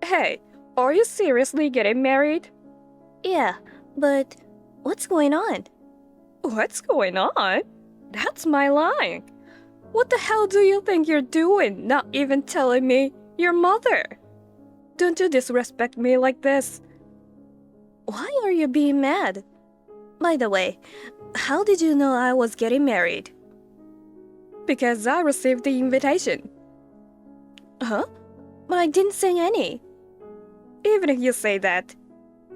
Hey, are you seriously getting married? Yeah, but what's going on? What's going on? That's my line. What the hell do you think you're doing, not even telling me your mother? Don't you disrespect me like this. Why are you being mad? By the way, how did you know I was getting married? Because I received the invitation. Huh? But I didn't send any. Even if you say that,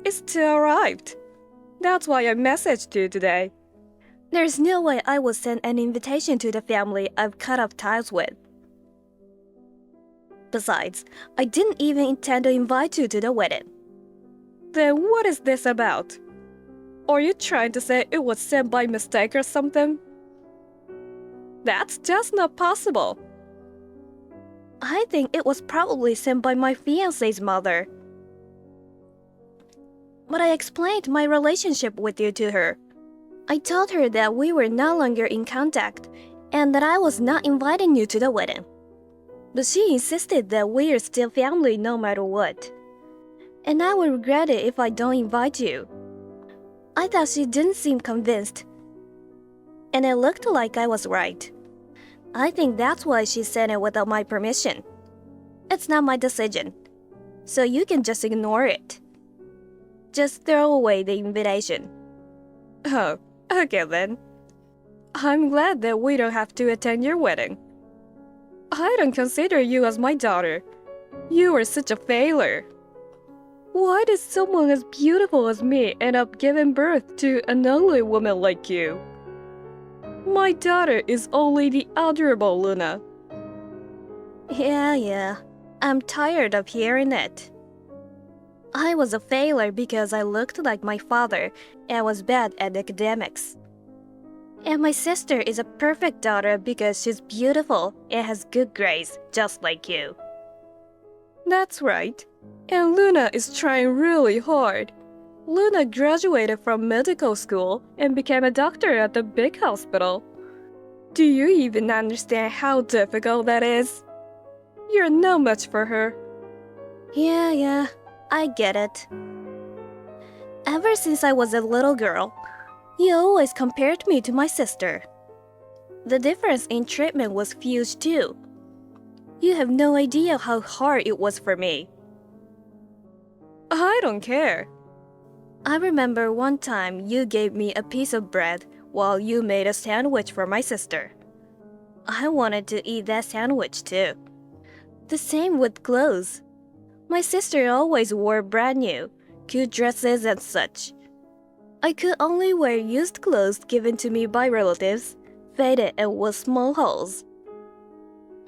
it still arrived. That's why I messaged you today. There's no way I would send an invitation to the family I've cut off ties with. Besides, I didn't even intend to invite you to the wedding. Then what is this about? Are you trying to say it was sent by mistake or something? That's just not possible. I think it was probably sent by my fiancé's mother. But I explained my relationship with you to her. I told her that we were no longer in contact and that I was not inviting you to the wedding. But she insisted that we are still family no matter what. And I would regret it if I don't invite you. I thought she didn't seem convinced. And it looked like I was right. I think that's why she sent it without my permission. It's not my decision, so you can just ignore it. Just throw away the invitation. Oh, okay then. I'm glad that we don't have to attend your wedding. I don't consider you as my daughter. You are such a failure. Why did someone as beautiful as me end up giving birth to an ugly woman like you? My daughter is only the adorable Luna. Yeah. I'm tired of hearing it. I was a failure because I looked like my father and was bad at academics. And my sister is a perfect daughter because she's beautiful and has good grades, just like you. That's right. And Luna is trying really hard. Luna graduated from medical school and became a doctor at the big hospital. Do you even understand how difficult that is? You're no match for her. Yeah, I get it. Ever since I was a little girl, you always compared me to my sister. The difference in treatment was huge too. You have no idea how hard it was for me. I don't care. I remember one time you gave me a piece of bread while you made a sandwich for my sister. I wanted to eat that sandwich too. The same with clothes. My sister always wore brand new, cute dresses and such. I could only wear used clothes given to me by relatives, faded and with small holes.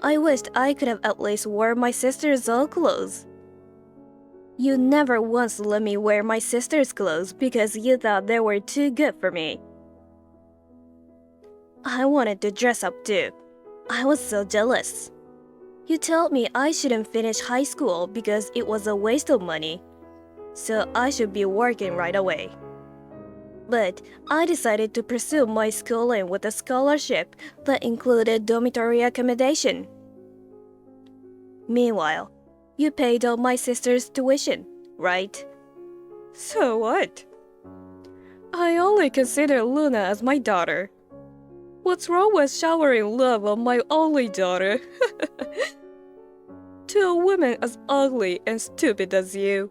I wished I could have at least worn my sister's old clothes. You never once let me wear my sister's clothes because you thought they were too good for me. I wanted to dress up too. I was so jealous. You told me I shouldn't finish high school because it was a waste of money, so I should be working right away. But I decided to pursue my schooling with a scholarship that included dormitory accommodation. Meanwhile, you paid all my sister's tuition, right? So what? I only consider Luna as my daughter. What's wrong with showering love on my only daughter? To a woman as ugly and stupid as you.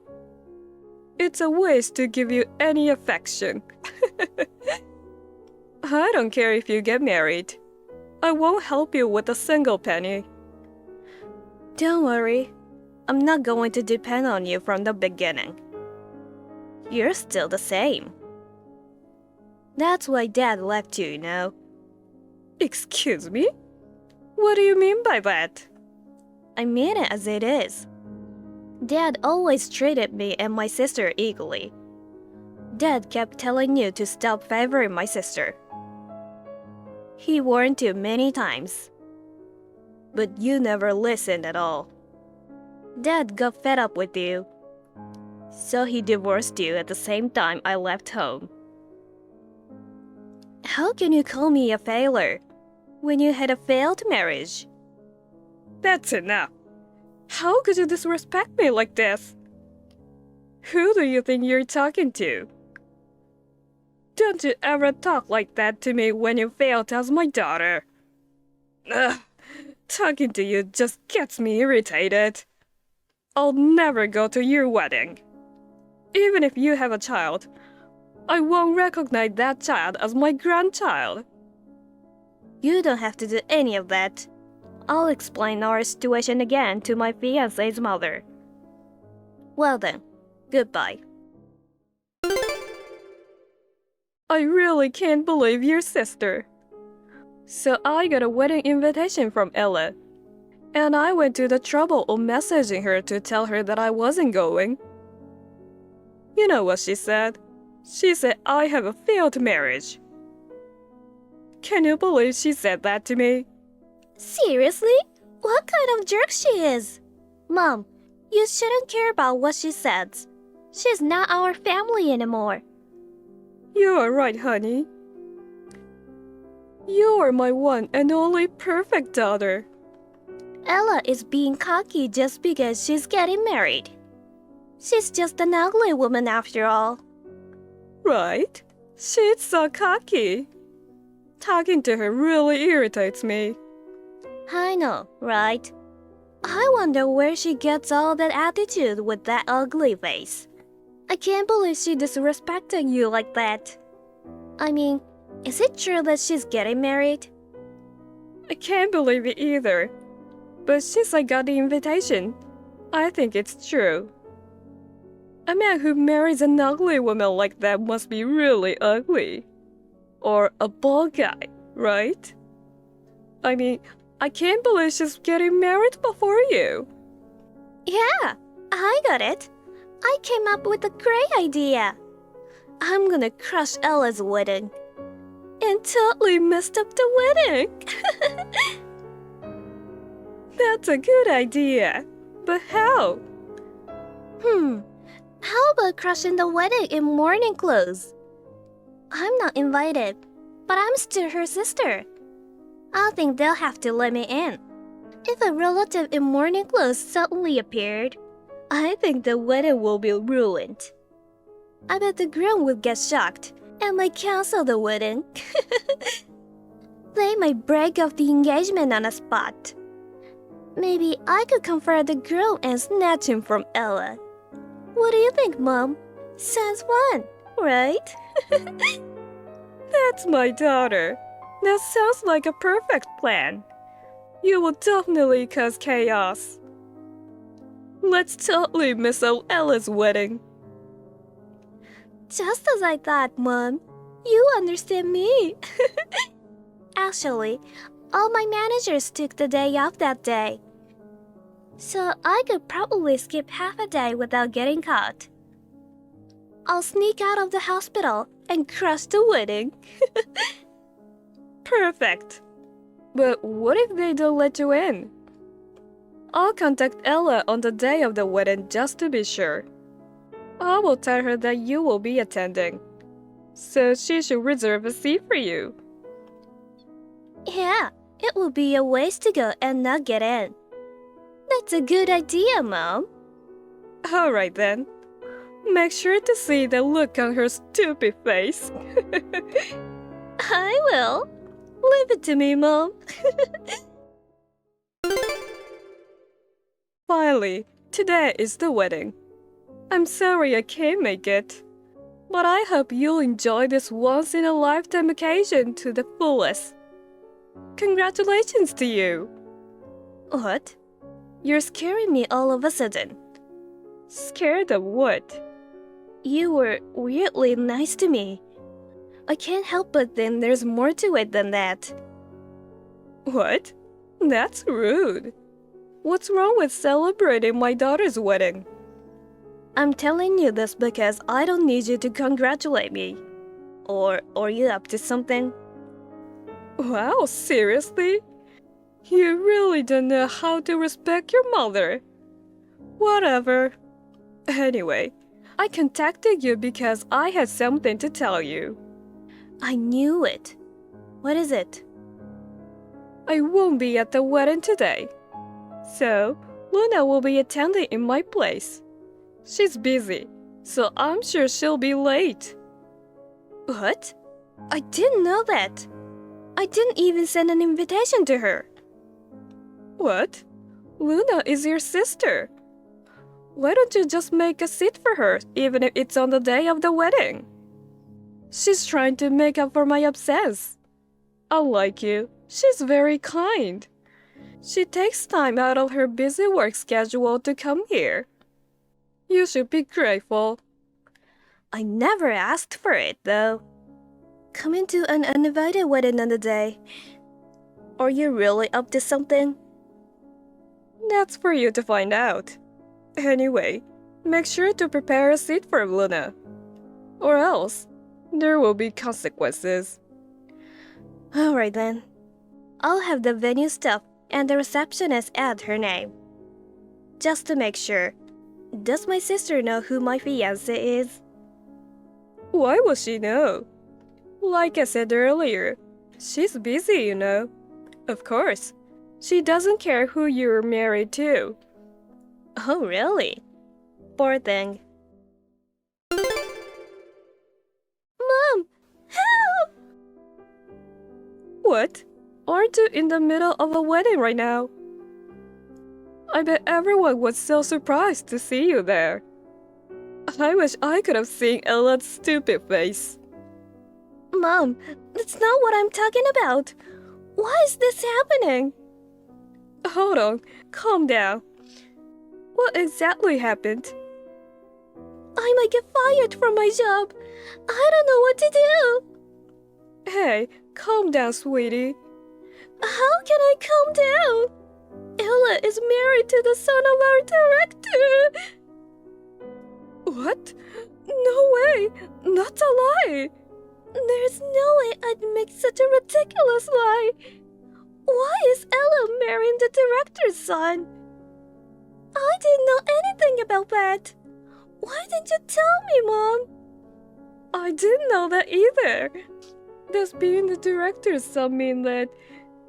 It's a waste to give you any affection. I don't care if you get married. I won't help you with a single penny. Don't worry. I'm not going to depend on you from the beginning. You're still the same. That's why Dad left you, you know. Excuse me? What do you mean by that? I mean it as it is. Dad always treated me and my sister equally. Dad kept telling you to stop favoring my sister. He warned you many times. But you never listened at all. Dad got fed up with you. So he divorced you at the same time I left home. How can you call me a failure when you had a failed marriage? That's enough. How could you disrespect me like this? Who do you think you're talking to? Don't you ever talk like that to me when you failed as my daughter. Ugh, talking to you just gets me irritated. I'll never go to your wedding. Even if you have a child, I won't recognize that child as my grandchild. You don't have to do any of that. I'll explain our situation again to my fiancé's mother. Well then, goodbye. I really can't believe your sister. So I got a wedding invitation from Ella, and I went to the trouble of messaging her to tell her that I wasn't going. You know what she said? She said I have a failed marriage. Can you believe she said that to me? Seriously? What kind of jerk she is? Mom, you shouldn't care about what she says. She's not our family anymore. You are right, honey. You are my one and only perfect daughter. Ella is being cocky just because she's getting married. She's just an ugly woman after all. Right? She's so cocky. Talking to her really irritates me. I know, right? I wonder where she gets all that attitude with that ugly face. I can't believe she disrespected you like that. I mean, is it true that she's getting married? I can't believe it either. But since I got the invitation, I think it's true. A man who marries an ugly woman like that must be really ugly. Or a bald guy, right? I mean, I can't believe she's getting married before you. Yeah, I got it. I came up with a great idea. I'm gonna crush Ella's wedding. And totally messed up the wedding. That's a good idea. But how? How about crushing the wedding in mourning clothes? I'm not invited, but I'm still her sister. I think they'll have to let me in. If a relative in mourning clothes suddenly appeared, I think the wedding will be ruined. I bet the groom would get shocked and might cancel the wedding. They might break off the engagement on the spot. Maybe I could confront the groom and snatch him from Ella. What do you think, Mom? Sounds fun, right? That's my daughter. That sounds like a perfect plan. You will definitely cause chaos. Let's totally miss out Ella's wedding. Just as I thought, Mom. You understand me. Actually, all my managers took the day off that day. So I could probably skip half a day without getting caught. I'll sneak out of the hospital and crush the wedding. Perfect. But what if they don't let you in? I'll contact Ella on the day of the wedding just to be sure. I will tell her that you will be attending, so she should reserve a seat for you. Yeah, it would be a waste to go and not get in. That's a good idea, Mom. Alright then. Make sure to see the look on her stupid face. I will. Leave it to me, Mom. Finally, today is the wedding. I'm sorry I can't make it, but I hope you'll enjoy this once-in-a-lifetime occasion to the fullest. Congratulations to you! What? You're scaring me all of a sudden. Scared of what? You were weirdly nice to me. I can't help but think there's more to it than that. What? That's rude. What's wrong with celebrating my daughter's wedding? I'm telling you this because I don't need you to congratulate me. Or are you up to something? Wow, seriously? You really don't know how to respect your mother. Whatever. Anyway, I contacted you because I had something to tell you. I knew it. What is it? I won't be at the wedding today. So, Luna will be attending in my place. She's busy, so I'm sure she'll be late. What? I didn't know that. I didn't even send an invitation to her. What? Luna is your sister. Why don't you just make a seat for her, even if it's on the day of the wedding? She's trying to make up for my absence. Unlike you, she's very kind. She takes time out of her busy work schedule to come here. You should be grateful. I never asked for it, though. Coming to an uninvited wedding on the day. Are you really up to something? That's for you to find out. Anyway, make sure to prepare a seat for Luna. Or else, there will be consequences. Alright then. I'll have the venue stuff and the receptionist add her name. Just to make sure, does my sister know who my fiancé is? Why would she know? Like I said earlier, she's busy, you know. Of course, she doesn't care who you're married to. Oh, really? Poor thing. Mom! Help! What? Aren't you in the middle of a wedding right now? I bet everyone was so surprised to see you there. I wish I could have seen Ella's stupid face. Mom, that's not what I'm talking about. Why is this happening? Hold on, calm down. What exactly happened? I might get fired from my job. I don't know what to do. Hey, calm down, sweetie. How can I calm down? Ella is married to the son of our director. What? No way! That's a lie! There's no way I'd make such a ridiculous lie. Why is Ella marrying the director's son? I didn't know anything about that. Why didn't you tell me, Mom? I didn't know that either. Does being the director's son mean that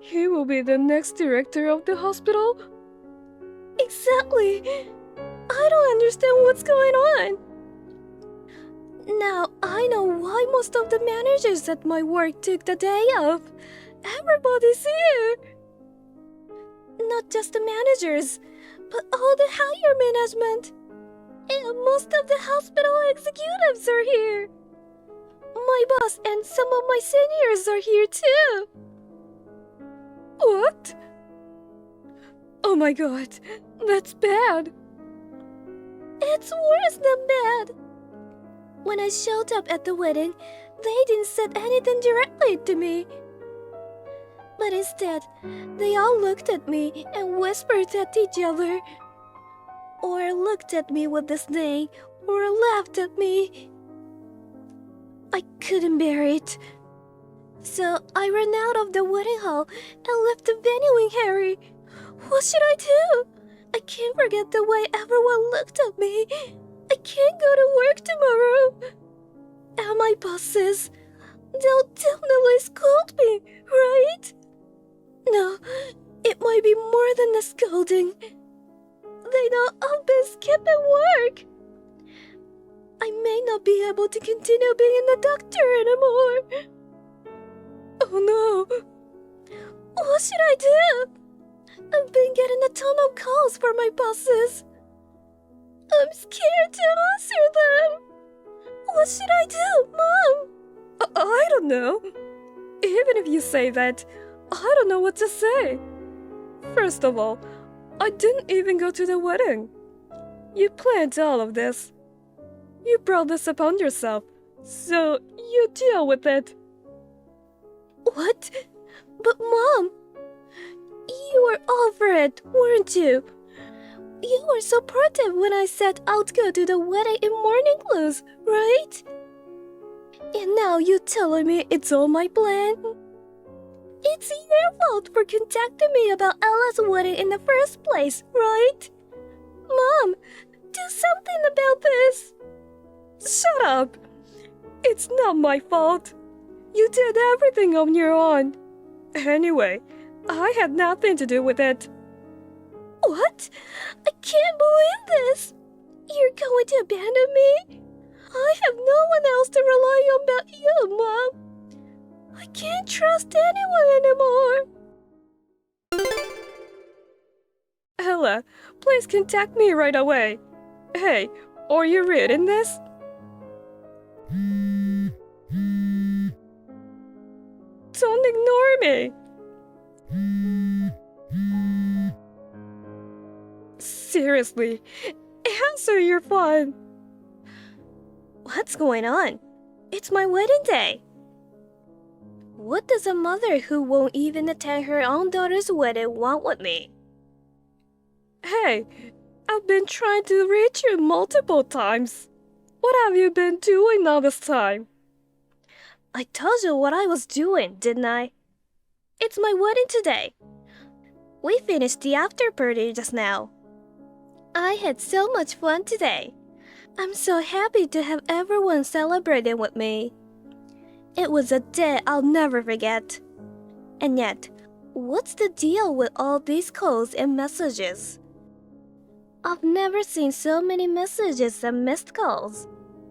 he will be the next director of the hospital? Exactly. I don't understand what's going on. Now I know why most of the managers at my work took the day off. Everybody's here. Not just the managers, but all the higher management. And most of the hospital executives are here. My boss and some of my seniors are here too. What? Oh my god, that's bad. It's worse than bad. When I showed up at the wedding, they didn't say anything directly to me. But instead, they all looked at me and whispered at each other. Or looked at me with disdain, or laughed at me. I couldn't bear it. So I ran out of the wedding hall and left the venue in hurry. What should I do? I can't forget the way everyone looked at me. I can't go to work tomorrow. And my bosses, they'll definitely scold me, right? No, it might be more than a scolding. They know I've been skipping work. I may not be able to continue being a doctor anymore. Oh no. What should I do? I've been getting a ton of calls from my bosses. I'm scared to answer them. What should I do, Mom? I don't know. Even if you say that, I don't know what to say. First of all, I didn't even go to the wedding. You planned all of this. You brought this upon yourself, so you deal with it. What? But Mom, you were all for it, weren't you? You were supportive when I said I'd go to the wedding in morning clothes, right? And now you're telling me it's all my plan? It's your fault for contacting me about Ella's wedding in the first place, right? Mom, do something about this. Shut up! It's not my fault. You did everything on your own. Anyway, I had nothing to do with it. What? I can't believe this! You're going to abandon me? I have no one else to rely on but you, Mom. I can't trust anyone anymore. Ella, please contact me right away. Hey, are you reading this? Don't ignore me. Seriously, answer your phone. What's going on? It's my wedding day. What does a mother who won't even attend her own daughter's wedding want with me? Hey, I've been trying to reach you multiple times. What have you been doing all this time? I told you what I was doing, didn't I? It's my wedding today. We finished the after party just now. I had so much fun today. I'm so happy to have everyone celebrating with me. It was a day I'll never forget. And yet, what's the deal with all these calls and messages? I've never seen so many messages and missed calls.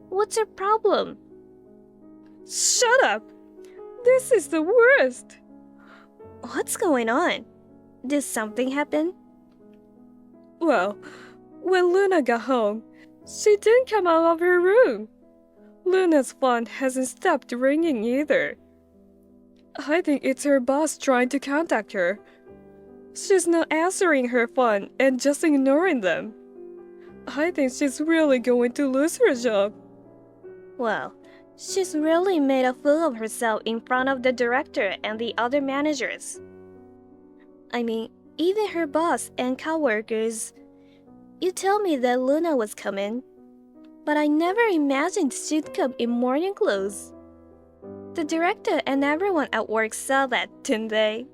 What's your problem? Shut up! This is the worst! What's going on? Did something happen? Well, when Luna got home, she didn't come out of her room. Luna's phone hasn't stopped ringing either. I think it's her boss trying to contact her. She's not answering her phone and just ignoring them. I think she's really going to lose her job. Well, she's really made a fool of herself in front of the director and the other managers. I mean, even her boss and coworkers. You told me that Luna was coming, but I never imagined she'd come in morning clothes. The director and everyone at work saw that, didn't they?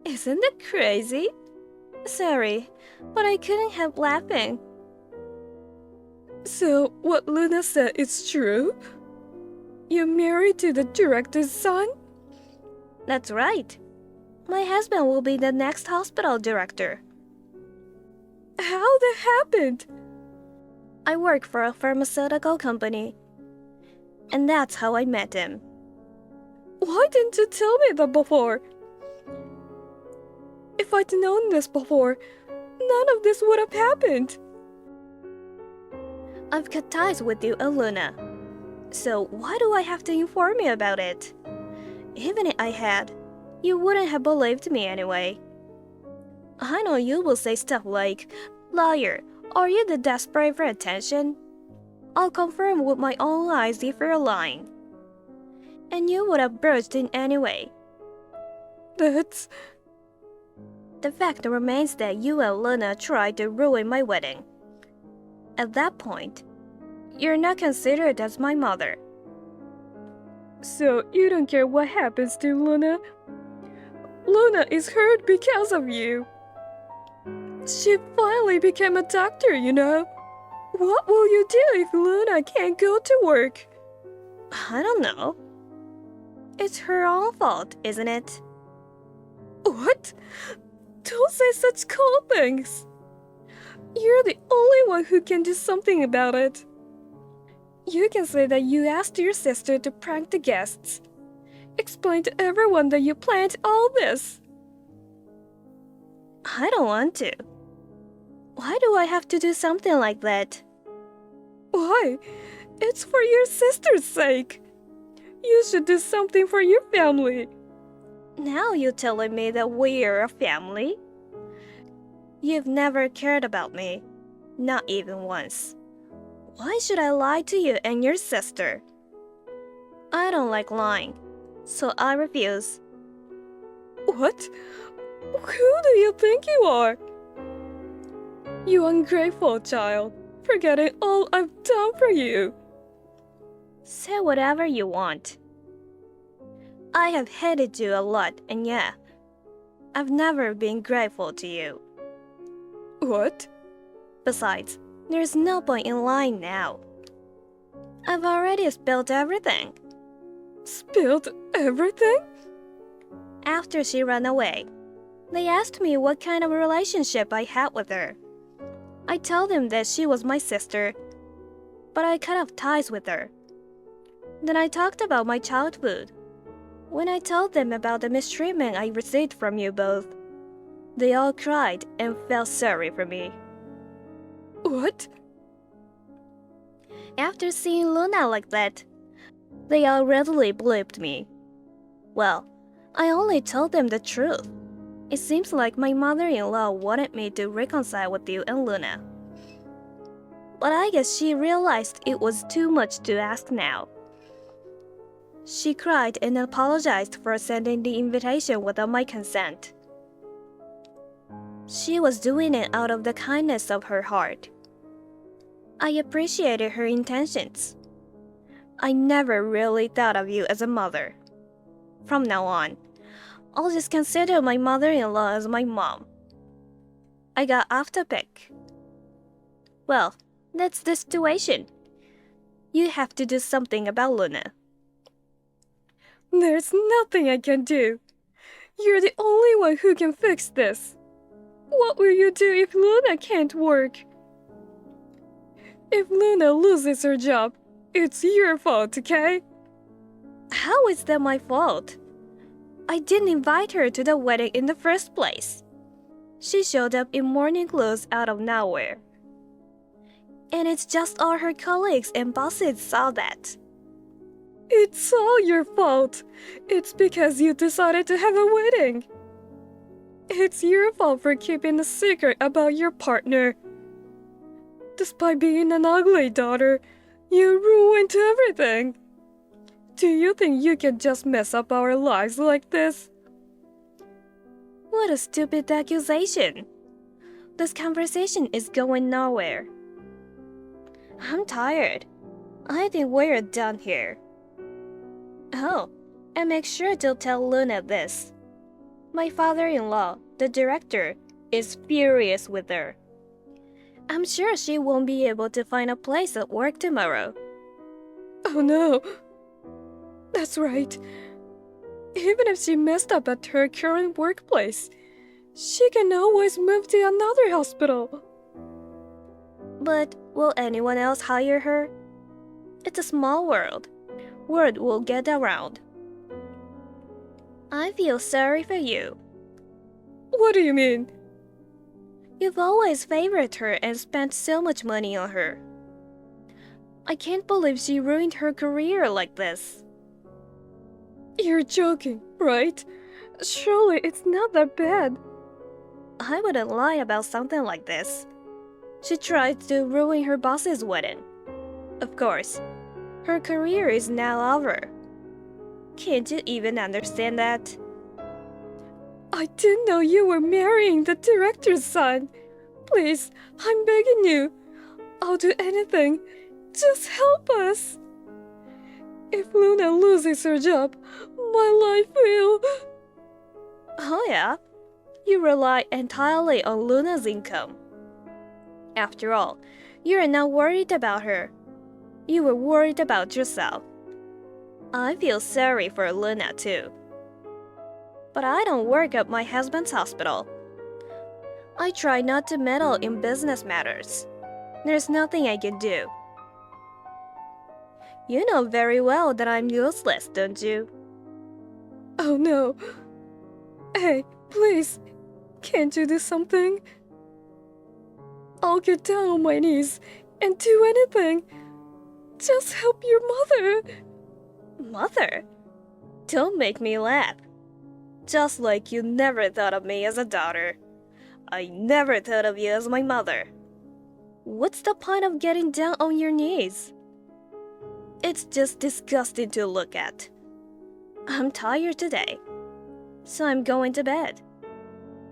Isn't that crazy? Sorry, but I couldn't help laughing. So, what Luna said is true? You're married to the director's son? That's right. My husband will be the next hospital director. How that happened? I work for a pharmaceutical company, and that's how I met him. Why didn't you tell me that before? If I'd known this before, none of this would have happened. I've cut ties with you and Luna, so why do I have to inform you about it? Even if I had, you wouldn't have believed me anyway. I know you will say stuff like, "Liar, are you the desperate for attention?" I'll confirm with my own eyes if you're lying. And you would have burst in anyway. That's... The fact remains that you and Luna tried to ruin my wedding. At that point, you're not considered as my mother. So you don't care what happens to Luna? Luna is hurt because of you. She finally became a doctor, you know. What will you do if Luna can't go to work? I don't know. It's her own fault, isn't it? What? Don't say such cold things. You're the only one who can do something about it. You can say that you asked your sister to prank the guests. Explain to everyone that you planned all this. I don't want to. Why do I have to do something like that? Why? It's for your sister's sake. You should do something for your family. Now you're telling me that we're a family? You've never cared about me, not even once. Why should I lie to you and your sister? I don't like lying, so I refuse. What? Who do you think you are? You ungrateful child, forgetting all I've done for you. Say whatever you want. I have hated you a lot, and yeah, I've never been grateful to you. What? Besides, there's no point in lying now. I've already spilled everything. Spilled everything? After she ran away, They asked me what kind of relationship I had with her. I told them that she was my sister, but I cut off ties with her. Then I talked about my childhood. When I told them about the mistreatment I received from you both, they all cried and felt sorry for me. What? After seeing Luna like that, they all readily believed me. Well, I only told them the truth. It seems like my mother-in-law wanted me to reconcile with you and Luna. But I guess she realized it was too much to ask now. She cried and apologized for sending the invitation without my consent. She was doing it out of the kindness of her heart. I appreciated her intentions. I never really thought of you as a mother. From now on, I'll just consider my mother-in-law as my mom. I got off topic. Well, that's the situation. You have to do something about Luna. There's nothing I can do. You're the only one who can fix this. What will you do if Luna can't work? If Luna loses her job, it's your fault, okay? How is that my fault? I didn't invite her to the wedding in the first place. She showed up in morning clothes out of nowhere. And it's just all her colleagues and bosses saw that. It's all your fault. It's because you decided to have a wedding. It's your fault for keeping a secret about your partner. Despite being an ugly daughter, you ruined everything. Do you think you can just mess up our lives like this? What a stupid accusation. This conversation is going nowhere. I'm tired. I think we're done here. Oh, and make sure to tell Luna this. My father-in-law, the director, is furious with her. I'm sure she won't be able to find a place at work tomorrow. Oh no. That's right. Even if she messed up at her current workplace, she can always move to another hospital. But will anyone else hire her? It's a small world. Word will get around. I feel sorry for you. What do you mean? You've always favored her and spent so much money on her. I can't believe she ruined her career like this. You're joking, right? Surely it's not that bad. I wouldn't lie about something like this. She tried to ruin her boss's wedding. Of course, her career is now over. Can't you even understand that? I didn't know you were marrying the director's son. Please, I'm begging you. I'll do anything. Just help us. If Luna loses her job, my life will... Oh yeah? You rely entirely on Luna's income. After all, you are not worried about her. You were worried about yourself. I feel sorry for Luna too. But I don't work at my husband's hospital. I try not to meddle in business matters. There's nothing I can do. You know very well that I'm useless, don't you? Oh no. Hey, please, can't you do something? I'll get down on my knees and do anything. Just help your mother. Mother? Don't make me laugh. Just like you never thought of me as a daughter. I never thought of you as my mother. What's the point of getting down on your knees? It's just disgusting to look at. I'm tired today, so I'm going to bed.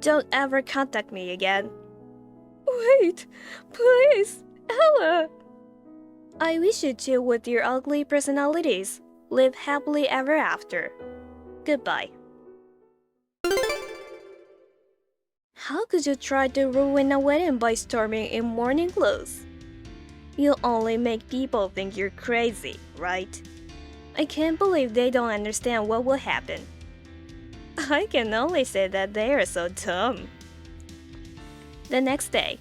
Don't ever contact me again. Wait, please, Ella. I wish you two with your ugly personalities live happily ever after. Goodbye. How could you try to ruin a wedding by storming in morning clothes? You only make people think you're crazy, right? I can't believe they don't understand what will happen. I can only say that they are so dumb. The next day,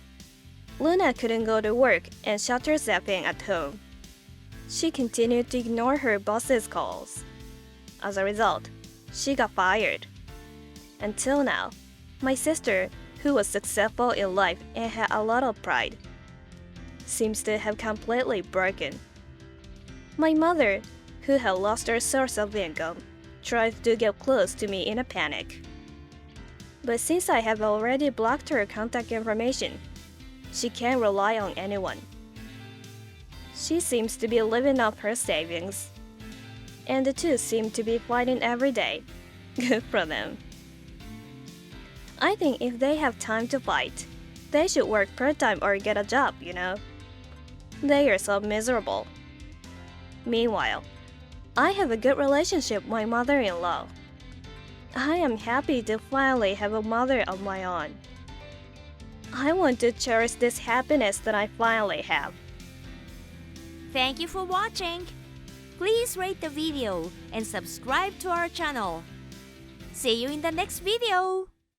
Luna couldn't go to work and shut herself in at home. She continued to ignore her boss's calls. As a result, she got fired. Until now, my sister, who was successful in life and had a lot of pride, seems to have completely broken. My mother, who had lost her source of income, tried to get close to me in a panic. But since I have already blocked her contact information, she can't rely on anyone. She seems to be living off her savings, and the two seem to be fighting every day. Good for them. I think if they have time to fight, they should work part-time or get a job, you know? They are so miserable. Meanwhile, I have a good relationship with my mother-in-law. I am happy to finally have a mother of my own. I want to cherish this happiness that I finally have. Thank you for watching. Please rate the video and subscribe to our channel. See you in the next video.